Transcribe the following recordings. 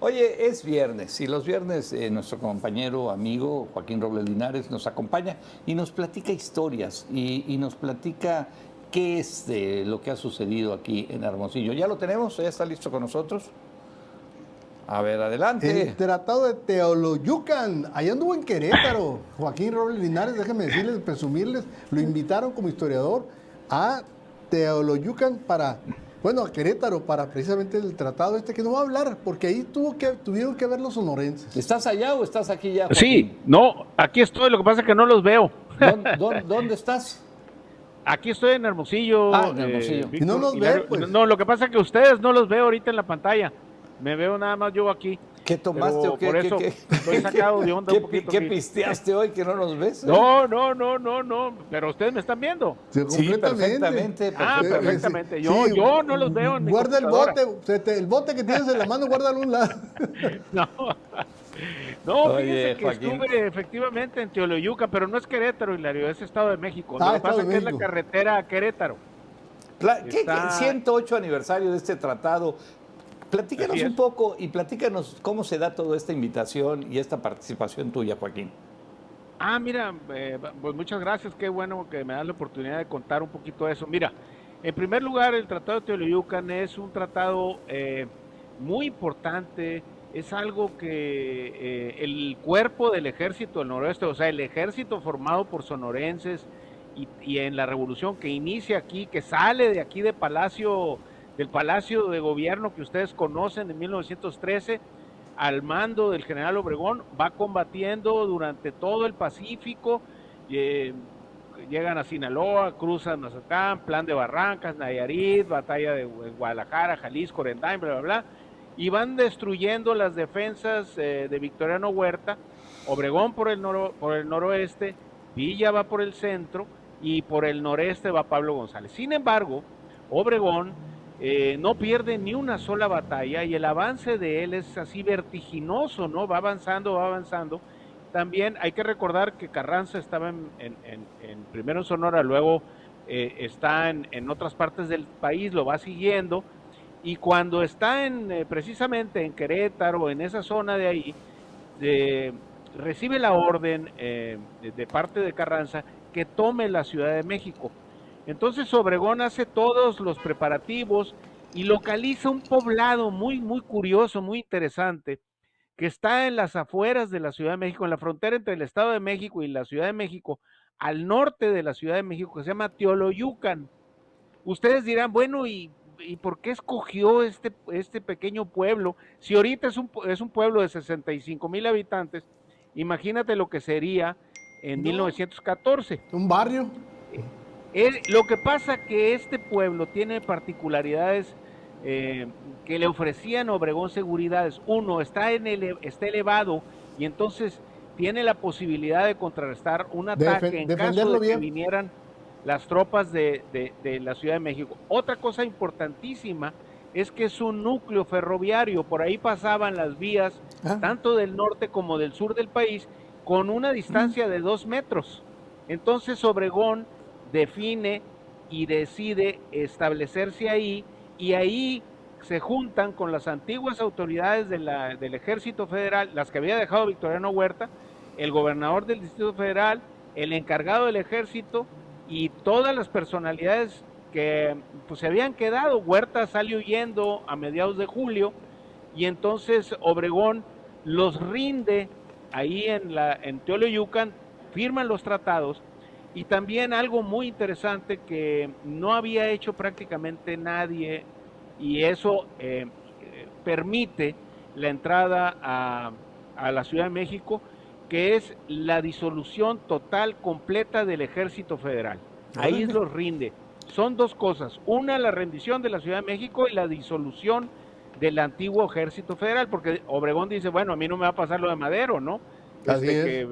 Oye, es viernes y los viernes nuestro compañero, amigo Joaquín Robles Linares nos acompaña y nos platica historias y nos platica qué es lo que ha sucedido aquí en Hermosillo. ¿Ya lo tenemos? ¿Ya está listo con nosotros? A ver, El adelante. Tratado de Teoloyucan, allá anduvo en Querétaro. Joaquín Robles Linares, déjenme decirles, presumirles, lo invitaron como historiador a Teoloyucan a Querétaro, para precisamente el tratado este que no va a hablar, porque ahí tuvieron que ver los sonorenses. ¿Estás allá o estás aquí ya, Joaquín? Sí, no, aquí estoy, lo que pasa es que no los veo. ¿Dónde estás? Aquí estoy en Ah, Hermosillo, en Hermosillo. Y no Víctor nos ve, Hilario. pues. No, lo que pasa es que ustedes no los veo ahorita en la pantalla. Me veo nada más yo aquí. ¿Qué tomaste Pero o qué? por eso estoy sacado de onda un poquito. ¿Qué aquí. pisteaste hoy que no nos ves? No, pero ustedes me están viendo. Sí, Sí, perfectamente. Ah, perfectamente. Yo no los veo en mi Guarda el computadora. bote, el bote que tienes en la mano, guárdalo a un lado. No, no, Oye, fíjense que Joaquín. estuve efectivamente en Teoloyuca, pero no es Querétaro, Hilario, es Estado de México. Lo Ah, que Estado pasa de es que es la México. carretera a Querétaro. ¿Qué Está, 108 aniversario de este tratado? Platícanos así un es. poco y platícanos cómo se da toda esta invitación y esta participación tuya, Joaquín. Mira, pues muchas gracias, qué bueno que me das la oportunidad de contar un poquito de eso. Mira, en primer lugar, el Tratado de Teoloyucan es un tratado muy importante, es algo que el cuerpo del ejército del noroeste, o sea, el ejército formado por sonorenses y en la revolución que inicia aquí, que sale de aquí del Palacio de Gobierno que ustedes conocen en 1913, al mando del general Obregón, va combatiendo durante todo el Pacífico, eh, llegan a Sinaloa, cruzan Mazatlán, Plan de Barrancas, Nayarit, batalla de Guadalajara, Jalisco, Orendain, bla, bla, bla, y van destruyendo las defensas de Victoriano Huerta, Obregón por el noroeste, Villa va por el centro, y por el noreste va Pablo González. Sin embargo, Obregón no pierde ni una sola batalla y el avance de él es así vertiginoso, ¿no? Va avanzando, va avanzando. También hay que recordar que Carranza estaba primero en Sonora, luego está en otras partes del país, lo va siguiendo, y cuando está precisamente en Querétaro, en esa zona de ahí, de, recibe la orden de parte de Carranza que tome la Ciudad de México. Entonces Obregón hace todos los preparativos y localiza un poblado muy curioso, muy interesante, que está en las afueras de la Ciudad de México, en la frontera entre el Estado de México y la Ciudad de México, al norte de la Ciudad de México, que se llama Teoloyucan. Ustedes dirán, bueno, ¿y por qué escogió este pequeño pueblo? Si ahorita es un pueblo de 65,000 habitantes, imagínate lo que sería en No, 1914. un barrio. Lo que pasa que este pueblo tiene particularidades que le ofrecían a Obregón seguridades. Uno, está elevado y entonces tiene la posibilidad de contrarrestar un ataque en caso Defenderlo de que bien. vinieran las tropas de la Ciudad de México. Otra cosa importantísima es que es un núcleo ferroviario, por ahí pasaban las vías Ah, tanto del norte como del sur del país con una distancia de 2 metros. Entonces Obregón define y decide establecerse ahí, y ahí se juntan con las antiguas autoridades del Ejército Federal, las que había dejado Victoriano Huerta, el gobernador del Distrito Federal, el encargado del ejército y todas las personalidades que pues se habían quedado. Huerta salió huyendo a mediados de julio y entonces Obregón los rinde ahí en Teoloyucan, firman los tratados. Y también algo muy interesante que no había hecho prácticamente nadie, y eso permite la entrada a la Ciudad de México, que es la disolución total, completa del Ejército Federal. Ahí órale. los rinde. Son dos cosas. Una, la rendición de la Ciudad de México, y la disolución del antiguo Ejército Federal, porque Obregón dice, bueno, a mí no me va a pasar lo de Madero, ¿no? Así es. Que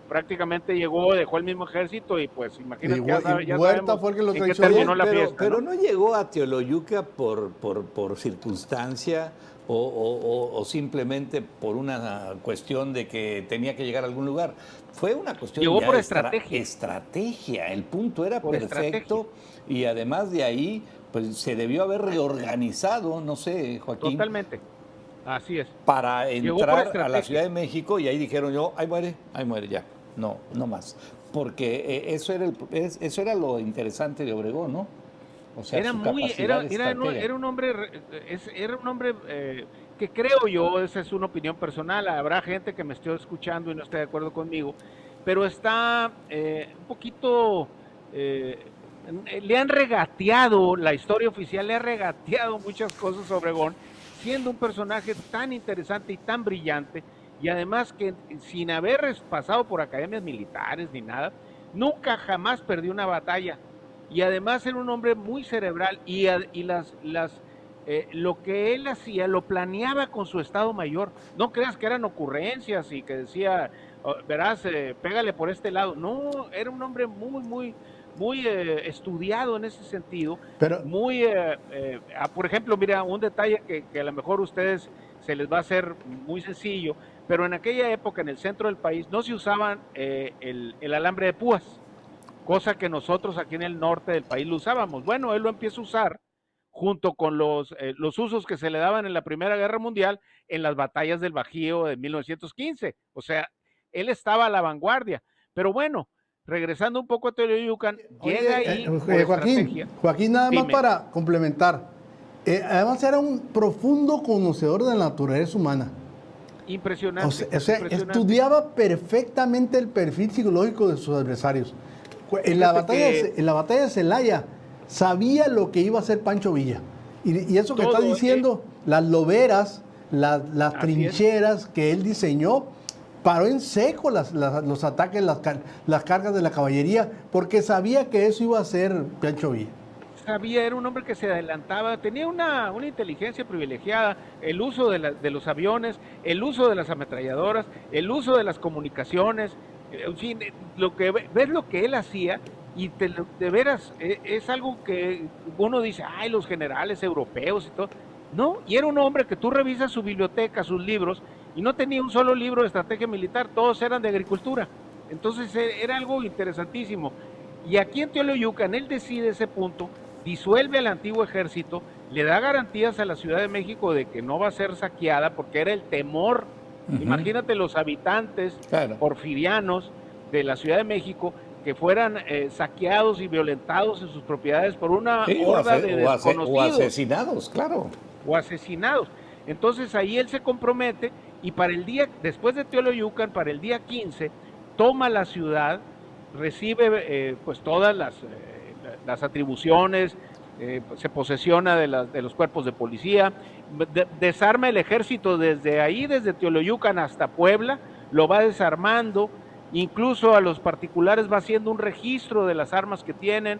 prácticamente llegó, dejó el mismo ejército y pues imagínate, Y ya Huerta sabemos fue el que lo en qué traicionó. terminó la fiesta, Pero ¿no? no llegó a Teoloyuca por circunstancia o simplemente por una cuestión de que tenía que llegar a algún lugar. Fue una cuestión Llegó ya por de estrategia. estrategia. El punto era Por estrategia. perfecto y además de ahí pues se debió haber reorganizado, no sé, Joaquín. Totalmente. Así es. para Llegó por entrar a la estrategia. Ciudad de México y ahí dijeron yo, ahí muere ya. No, no más. Porque eso era lo interesante de Obregón, ¿no? O sea, Era su muy, capacidad de era estratega. un hombre, era un hombre que creo yo, esa es una opinión personal, habrá gente que me esté escuchando y no esté de acuerdo conmigo, pero está un poquito, eh, le han regateado, la historia oficial le ha regateado muchas cosas a Obregón, siendo un personaje tan interesante y tan brillante, y además que sin haber pasado por academias militares ni nada, nunca jamás perdió una batalla y además era un hombre muy cerebral y lo que él hacía lo planeaba con su estado mayor. No creas que eran ocurrencias y que decía, oh, verás, pégale por este lado. No, era un hombre muy estudiado en ese sentido. Pero, Por ejemplo, mira, un detalle que a lo mejor a ustedes se les va a hacer muy sencillo, pero en aquella época en el centro del país no se usaban el alambre de púas, cosa que nosotros aquí en el norte del país lo usábamos. Bueno, él lo empieza a usar junto con los usos que se le daban en la Primera Guerra Mundial en las batallas del Bajío de 1915. O sea, él estaba a la vanguardia. Pero bueno, regresando un poco a Teoloyucan, llega oye, ahí por estrategia. Joaquín, nada más Dime, para complementar. Además era un profundo conocedor de la naturaleza humana. impresionante. O sea, Impresionante. estudiaba perfectamente el perfil psicológico de sus adversarios. En la batalla de Celaya sabía lo que iba a hacer Pancho Villa. Y eso que está diciendo, las loberas, las trincheras que él diseñó, paró en seco los ataques, las cargas de la caballería, porque sabía que eso iba a hacer Pancho Villa. Era un hombre que se adelantaba, tenía una inteligencia privilegiada, el uso de los aviones, el uso de las ametralladoras, el uso de las comunicaciones, en fin, ves lo que él hacía y de veras es algo que uno dice, ay, los generales europeos y todo. No, y era un hombre que tú revisas su biblioteca, sus libros, y no tenía un solo libro de estrategia militar, todos eran de agricultura. Entonces era algo interesantísimo. Y aquí en Teoloyucan él decide ese punto, disuelve al antiguo ejército, le da garantías a la Ciudad de México de que no va a ser saqueada porque era el temor. Imagínate los habitantes porfirianos de la Ciudad de México que fueran saqueados y violentados en sus propiedades por una horda de desconocidos. O asesinados, claro. O asesinados. Entonces ahí él se compromete y después de Teoloyucan, para el día 15, toma la ciudad, recibe pues todas las atribuciones, se posesiona de los cuerpos de policía, desarma el ejército desde Teoloyucan hasta Puebla, lo va desarmando, incluso a los particulares va haciendo un registro de las armas que tienen,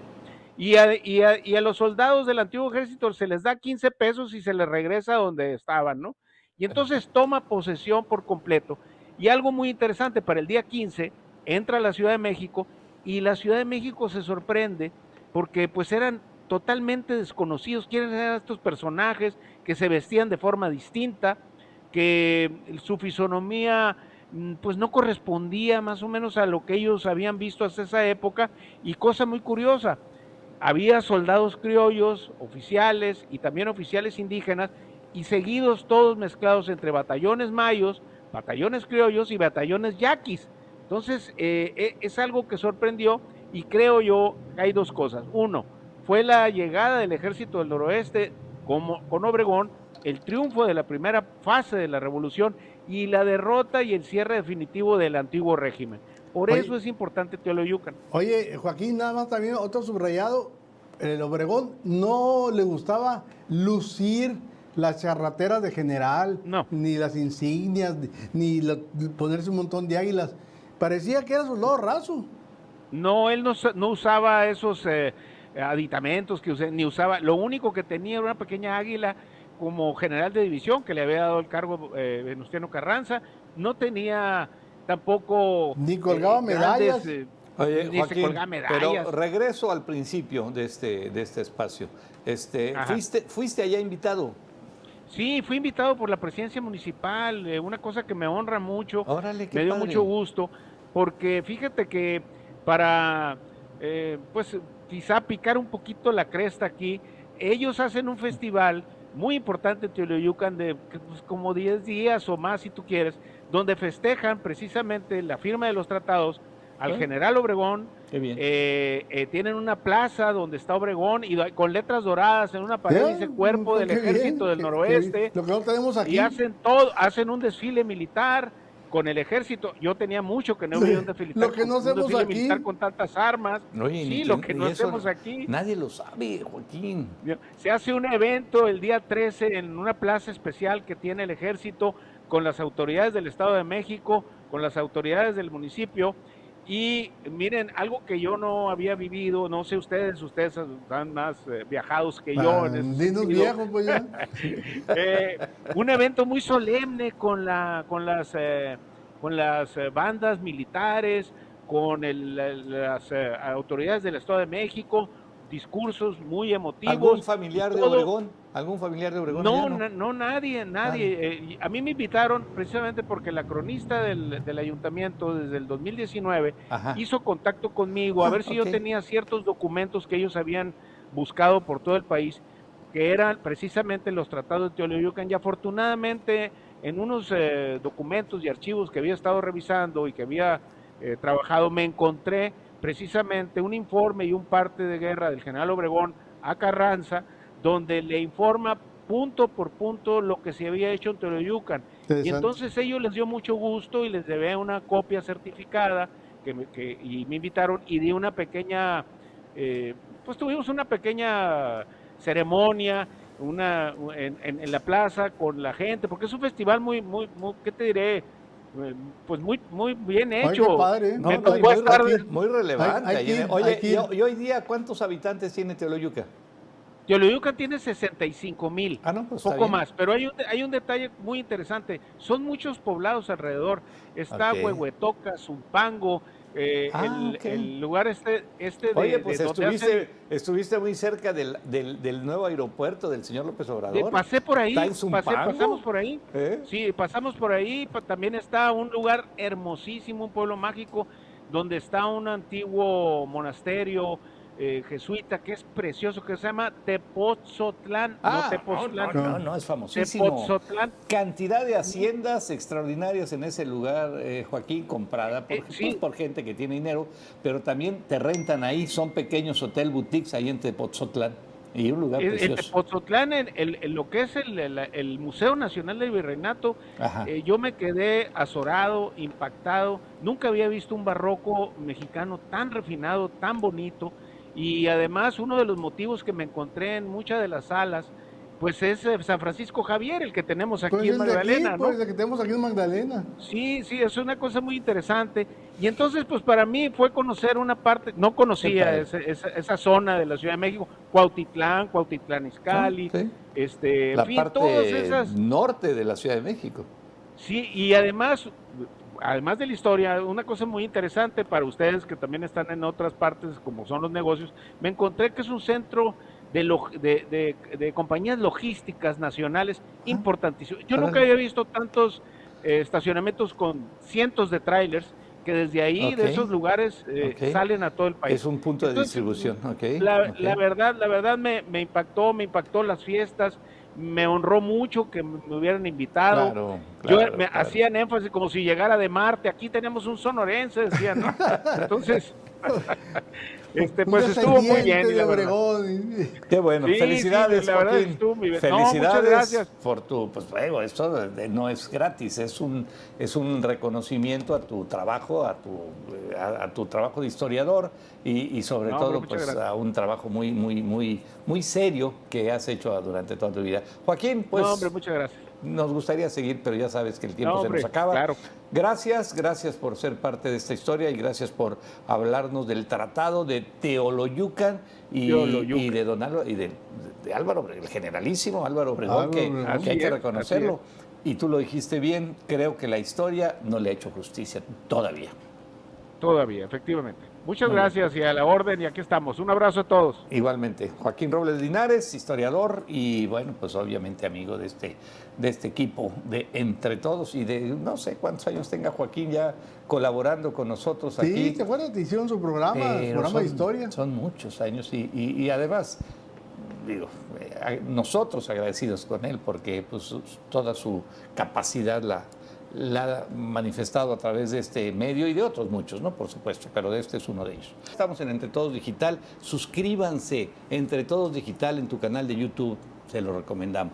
y a los soldados del antiguo ejército se les da 15 pesos y se les regresa donde estaban, ¿no? Y entonces toma posesión por completo. Y algo muy interesante, para el día 15 entra a la Ciudad de México y la Ciudad de México se sorprende porque pues eran totalmente desconocidos. ¿Quiénes eran estos personajes que se vestían de forma distinta, que su fisonomía pues no correspondía más o menos a lo que ellos habían visto hasta esa época? Y cosa muy curiosa, había soldados criollos, oficiales y también oficiales indígenas, y seguidos todos mezclados entre batallones mayos, batallones criollos y batallones yaquis. Entonces es algo que sorprendió, y creo yo que hay dos cosas. Uno, fue la llegada del ejército del noroeste con Obregón, el triunfo de la primera fase de la revolución y la derrota y el cierre definitivo del antiguo régimen. Por eso es importante Teoloyucan. Oye, Joaquín, nada más también otro subrayado, el Obregón no le gustaba lucir las charrateras de general, ni las insignias, ni ponerse un montón de águilas. Parecía que era soldado raso. No, él no usaba esos aditamentos ni usaba. Lo único que tenía era una pequeña águila como general de división que le había dado el cargo Venustiano Carranza. No tenía tampoco ni colgaba medallas. Oye, Joaquín, pero regreso al principio de este espacio. ¿Fuiste allá invitado? Sí, fui invitado por la presidencia municipal, una cosa que me honra mucho. Órale, qué me dio padre. mucho gusto, porque fíjate que para, pues quizá picar un poquito la cresta aquí, ellos hacen un festival muy importante en Teoloyucan de pues, como 10 días o más si tú quieres, donde festejan precisamente la firma de los tratados al general Obregón. Qué bien. Tienen una plaza donde está Obregón y con letras doradas en una pared dice Cuerpo del Ejército del Noroeste. Lo que no tenemos aquí. Y hacen un desfile militar con el ejército. Yo tenía mucho que no veía un desfile Lo que no hacemos aquí. militar con tantas armas. Oye, sí, lo que no hacemos aquí. Nadie lo sabe, Joaquín. Se hace un evento el día 13 en una plaza especial que tiene el ejército con las autoridades del Estado de México, con las autoridades del municipio. Y miren, algo que yo no había vivido, no sé ustedes están más viajados que yo. Dinos viejos, pues ya. Un evento muy solemne con las bandas militares, con las autoridades del Estado de México, discursos muy emotivos. ¿Algún familiar de Obregón? ¿Algún familiar de Obregón? No, nadie. A mí me invitaron precisamente porque la cronista del ayuntamiento desde el 2019 hizo contacto conmigo a ver si yo tenía ciertos documentos que ellos habían buscado por todo el país, que eran precisamente los tratados de Teoloyucan, y afortunadamente en unos documentos y archivos que había estado revisando y que había trabajado, me encontré precisamente un informe y un parte de guerra del general Obregón a Carranza, donde le informa punto por punto lo que se había hecho en Teoloyucan. Y entonces ellos les dio mucho gusto y les debé una copia certificada y me invitaron y di una pequeña, pues tuvimos una pequeña ceremonia en la plaza con la gente, porque es un festival muy, ¿qué te diré? Pues muy bien hecho. Ay, padre. Muy relevante. Oye, ¿y hoy día cuántos habitantes tiene Teoloyucan? Teoloyucan tiene 65,000, pues poco más, pero hay un detalle muy interesante, son muchos poblados alrededor, está Huehuetoca, Zumpango, el lugar Oye, pues estuviste muy cerca del nuevo aeropuerto del señor López Obrador. Pasé por ahí, pasamos por ahí, sí, pasamos por ahí, también está un lugar hermosísimo, un pueblo mágico, donde está un antiguo monasterio jesuita que es precioso, que se llama Tepoztlán. No, es famosísimo. Tepoztlán. Cantidad de haciendas extraordinarias en ese lugar, Joaquín, comprada por gente que tiene dinero, pero también te rentan ahí, son pequeños hotel boutiques ahí en Tepoztlán. Y un lugar precioso. En Tepoztlán, lo que es el Museo Nacional del Virreinato, yo me quedé azorado, impactado. Nunca había visto un barroco mexicano tan refinado, tan bonito. Y además uno de los motivos que me encontré en muchas de las salas, pues es San Francisco Javier, el que tenemos aquí en Magdalena, ¿no? El que tenemos aquí en Magdalena. Sí, es una cosa muy interesante. Y entonces, pues para mí fue conocer una parte, no conocía esa zona de la Ciudad de México, Cuautitlán Izcalli, la parte todas esas... norte de la Ciudad de México. Sí, y además de la historia, una cosa muy interesante para ustedes que también están en otras partes, como son los negocios, me encontré que es un centro de compañías logísticas nacionales importantísimo. Yo nunca había visto tantos estacionamientos con cientos de trailers que desde ahí, de esos lugares, salen a todo el país. Es un punto de distribución. La verdad me impactó las fiestas. Me honró mucho que me hubieran invitado. Hacían énfasis como si llegara de Marte. Aquí tenemos un sonorense, decían, ¿no? Entonces, pues estuvo muy bien. Qué bueno. Felicidades, la verdad, Joaquín. Felicidades, muchas gracias por tu, pues luego, esto no es gratis, es un reconocimiento a tu trabajo, a tu trabajo de historiador y sobre todo pues a un trabajo muy serio que has hecho durante toda tu vida. Joaquín, pues muchas gracias. Nos gustaría seguir, pero ya sabes que el tiempo se nos acaba. Claro. Gracias por ser parte de esta historia y gracias por hablarnos del Tratado de Teoloyucan y de Don Álvaro, y de Álvaro, el generalísimo Álvaro Obregón, que hay que reconocerlo. Y tú lo dijiste bien, creo que la historia no le ha hecho justicia todavía. Todavía, efectivamente. Muchas gracias y a la orden, y aquí estamos. Un abrazo a todos. Igualmente. Joaquín Robles Linares, historiador y, bueno, pues obviamente amigo de este equipo de Entre Todos y de no sé cuántos años tenga Joaquín ya colaborando con nosotros aquí. Sí, ¿te acuerdas? Te hicieron su programa de historia. Son muchos años y además digo, nosotros agradecidos con él porque pues, toda su capacidad la ha manifestado a través de este medio y de otros muchos, ¿no? Por supuesto, pero este es uno de ellos. Estamos en Entre Todos Digital. Suscríbanse Entre Todos Digital en tu canal de YouTube. Se lo recomendamos.